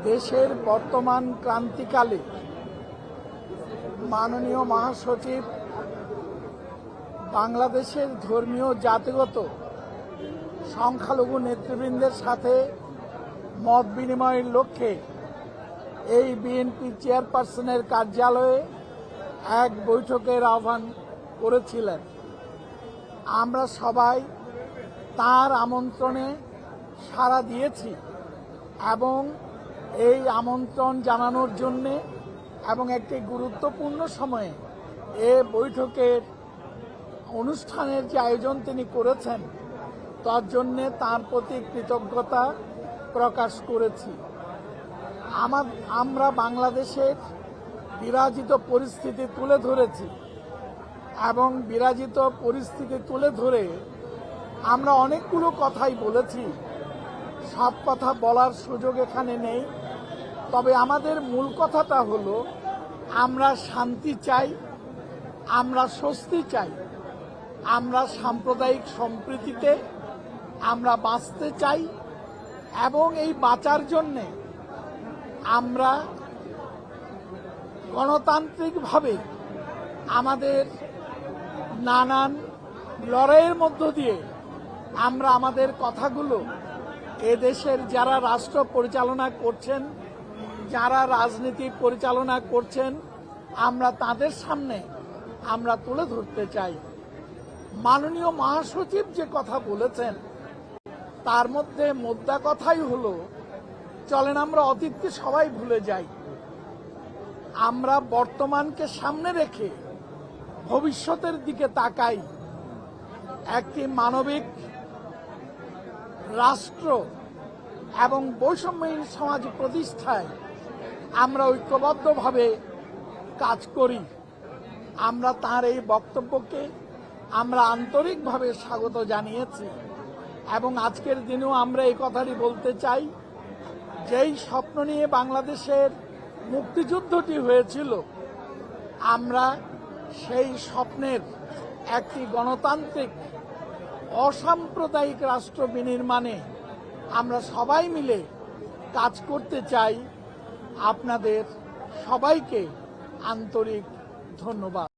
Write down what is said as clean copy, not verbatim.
দেশের বর্তমান ক্রান্তিকালে মাননীয় মহাসচিব বাংলাদেশের ধর্মীয় জাতিগত সংখ্যালঘু নেতৃবৃন্দের সাথে মত বিনিময়ের লক্ষ্যে এই বিএনপি চেয়ারপারসনের কার্যালয়ে এক বৈঠকের আহ্বান করেছিলেন। আমরা সবাই তার আমন্ত্রণে সাড়া দিয়েছি এবং এই আমন্ত্রণ জানানোর জন্যে এবং একটি গুরুত্বপূর্ণ সময়ে এ বৈঠকের অনুষ্ঠানের যে আয়োজন তিনি করেছেন তার জন্যে তার প্রতি কৃতজ্ঞতা প্রকাশ করেছি। আমরা বাংলাদেশের বিরাজিত পরিস্থিতি তুলে ধরেছি এবং বিরাজিত পরিস্থিতি তুলে ধরে আমরা অনেকগুলো কথাই বলেছি। সব কথা বলার সুযোগ এখানে নেই, তবে আমাদের মূল কথাটা হলো আমরা শান্তি চাই, আমরা স্বস্তি চাই, আমরা সাম্প্রদায়িক সম্প্রীতিতে আমরা বাঁচতে চাই এবং এই বাঁচার জন্যে আমরা গণতান্ত্রিকভাবে আমাদের নানান লড়াইয়ের মধ্য দিয়ে আমরা আমাদের কথাগুলো এদেশের যারা রাষ্ট্র পরিচালনা করছেন, যারা রাজনীতি পরিচালনা করছেন, আমরা তাদের সামনে আমরা তুলে ধরতে চাই। মাননীয় মহাসচিব যে কথা বলেছেন তার মধ্যে মোদ্দা কথাই হলো, চলেন আমরা অতীতকে সবাই ভুলে যাই, আমরা বর্তমানকে সামনে রেখে ভবিষ্যতের দিকে তাকাই। একটি মানবিক রাষ্ট্র এবং বৈষম্যহীন সমাজ প্রতিষ্ঠায় আমরা ঐক্যবদ্ধভাবে কাজ করি। আমরা তার এই বক্তব্যকে আমরা আন্তরিকভাবে স্বাগত জানিয়েছি এবং আজকের দিনেও আমরা এই কথাটি বলতে চাই, যেই স্বপ্ন নিয়ে বাংলাদেশের মুক্তিযুদ্ধটি হয়েছিল, আমরা সেই স্বপ্নের একটি গণতান্ত্রিক অসাম্প্রদায়িক রাষ্ট্র বিনির্মাণে আমরা সবাই মিলে কাজ করতে চাই। আপনাদের সবাইকে আন্তরিক ধন্যবাদ।